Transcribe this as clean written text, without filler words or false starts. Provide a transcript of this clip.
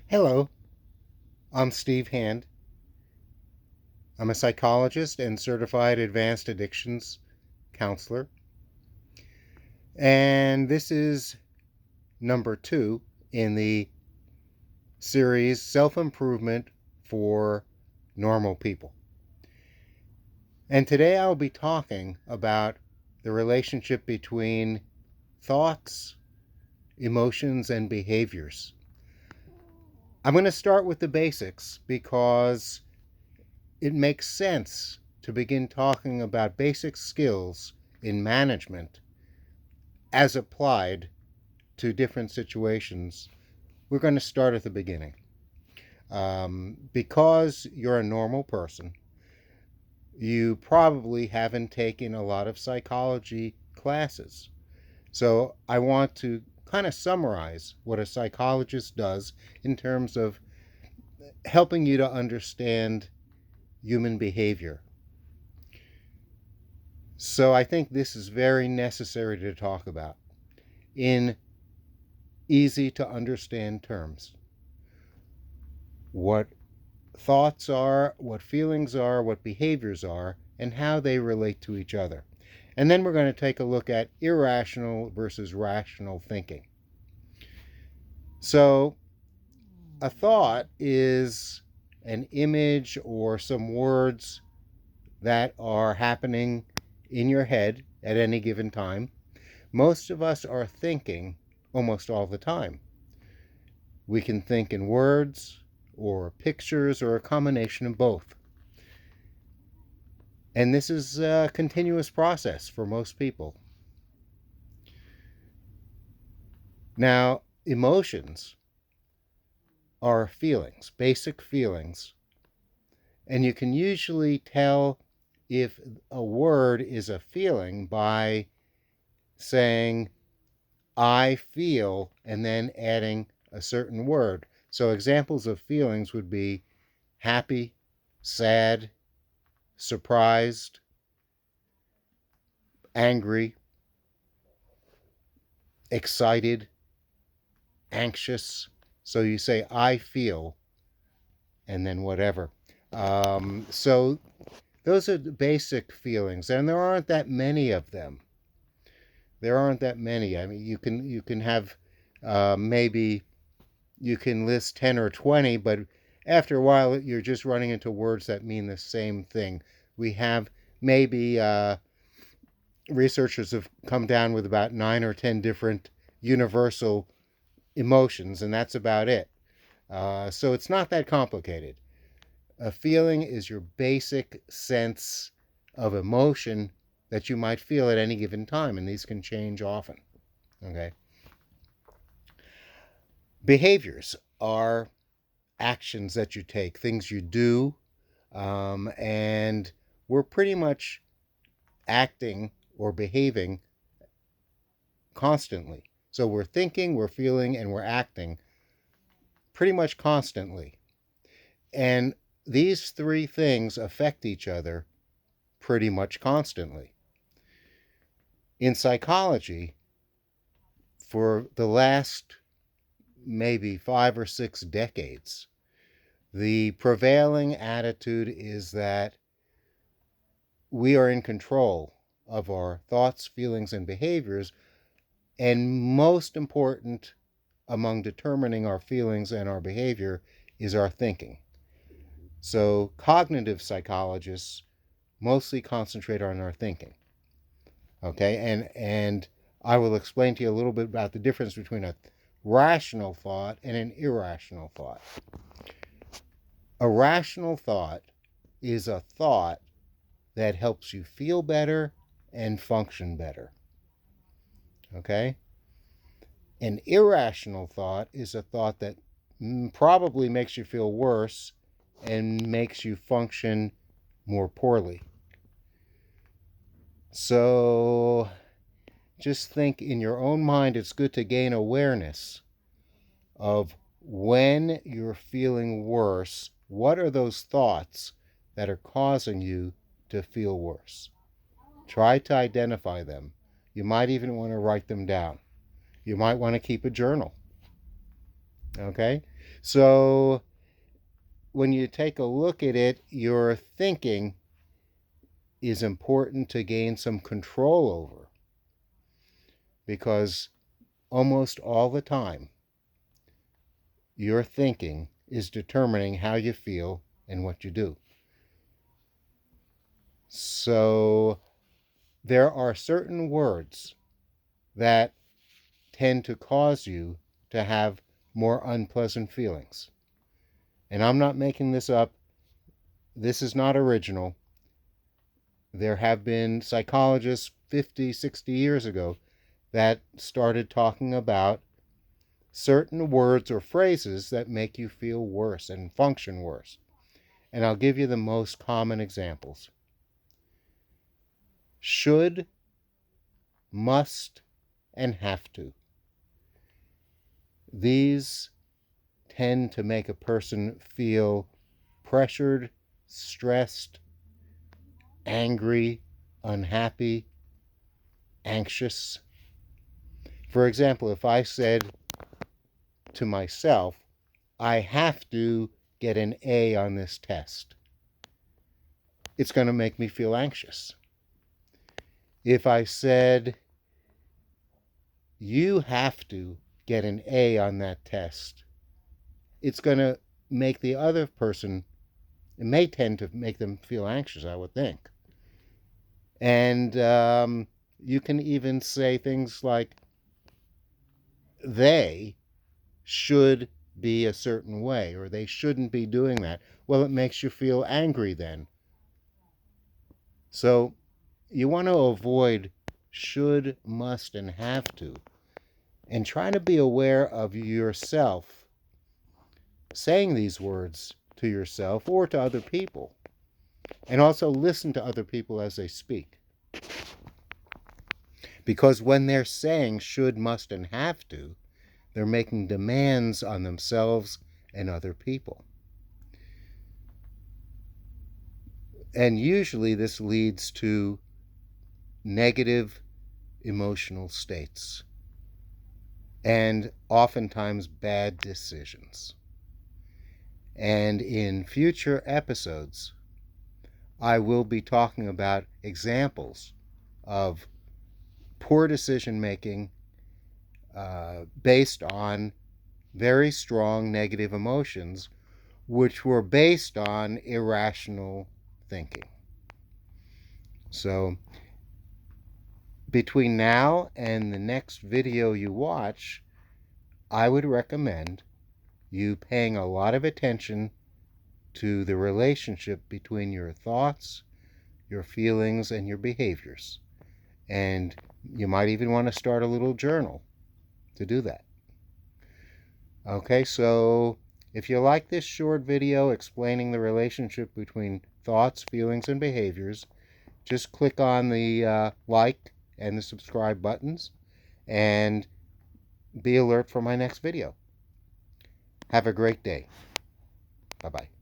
Hello, I'm Steve Hand. I'm a psychologist and certified advanced addictions counselor. And this is number 2 in the series Self Improvement for Normal People. And today I'll be talking about the relationship between thoughts, emotions, and behaviors. I'm going to start with the basics because it makes sense to begin talking about basic skills in management as applied to different situations. We're going to start at the beginning. Because you're a normal person, you probably haven't taken a lot of psychology classes. So I want to kind of summarize what a psychologist does in terms of helping you to understand human behavior. So I think this is very necessary to talk about in easy to understand terms. What thoughts are, what feelings are, what behaviors are, and how they relate to each other. And then we're going to take a look at irrational versus rational thinking. So, a thought is an image or some words that are happening in your head at any given time. Most of us are thinking almost all the time. We can think in words or pictures or a combination of both. And this is a continuous process for most people. Now, emotions are feelings, basic feelings. And you can usually tell if a word is a feeling by saying, I feel, and then adding a certain word. So examples of feelings would be happy, sad, surprised, angry, excited, anxious. So you say, I feel, and then whatever. So those are the basic feelings, and there aren't that many of them. There aren't that many. I mean, you can have maybe you can list 10 or 20, but after a while, you're just running into words that mean the same thing. We have maybe researchers have come down with about 9 or 10 different universal emotions, and that's about it. So it's not that complicated. A feeling is your basic sense of emotion that you might feel at any given time, and these can change often. Okay. Behaviors are actions that you take, things you do, and we're pretty much acting or behaving constantly. So we're thinking, we're feeling, and we're acting pretty much constantly. And these three things affect each other pretty much constantly. In psychology, for the last maybe 5 or 6 decades, the prevailing attitude is that we are in control of our thoughts, feelings, and behaviors. And most important among determining our feelings and our behavior is our thinking. So, cognitive psychologists mostly concentrate on our thinking. Okay, and I will explain to you a little bit about the difference between a rational thought and an irrational thought. A rational thought is a thought that helps you feel better and function better. Okay? An irrational thought is a thought that probably makes you feel worse and makes you function more poorly. So just think in your own mind, it's good to gain awareness of when you're feeling worse, what are those thoughts that are causing you to feel worse? Try to identify them. You might even want to write them down. You might want to keep a journal. Okay? So when you take a look at it, your thinking is important to gain some control over, because almost all the time, your thinking is determining how you feel and what you do. So there are certain words that tend to cause you to have more unpleasant feelings. And I'm not making this up. This is not original. There have been psychologists 50, 60 years ago that started talking about certain words or phrases that make you feel worse and function worse. And I'll give you the most common examples. Should, must, and have to. These tend to make a person feel pressured, stressed, angry, unhappy, anxious. For example, if I said to myself, I have to get an A on this test, it's going to make me feel anxious. If I said, you have to get an A on that test, it's going to make the other person, it may tend to make them feel anxious, I would think. And you can even say things like, they should be a certain way, or they shouldn't be doing that. Well, it makes you feel angry then. So you want to avoid should, must, and have to, and try to be aware of yourself saying these words to yourself or to other people, and also listen to other people as they speak. Because when they're saying should, must, and have to, they're making demands on themselves and other people. And usually this leads to negative emotional states and oftentimes bad decisions. And in future episodes, I will be talking about examples of poor decision making based on very strong negative emotions, which were based on irrational thinking. So between now and the next video you watch, I would recommend you paying a lot of attention to the relationship between your thoughts, your feelings, and your behaviors. And you might even want to start a little journal to do that. Okay, so if you like this short video explaining the relationship between thoughts, feelings, and behaviors, just click on the like and the subscribe buttons and be alert for my next video. Have a great day. Bye-bye.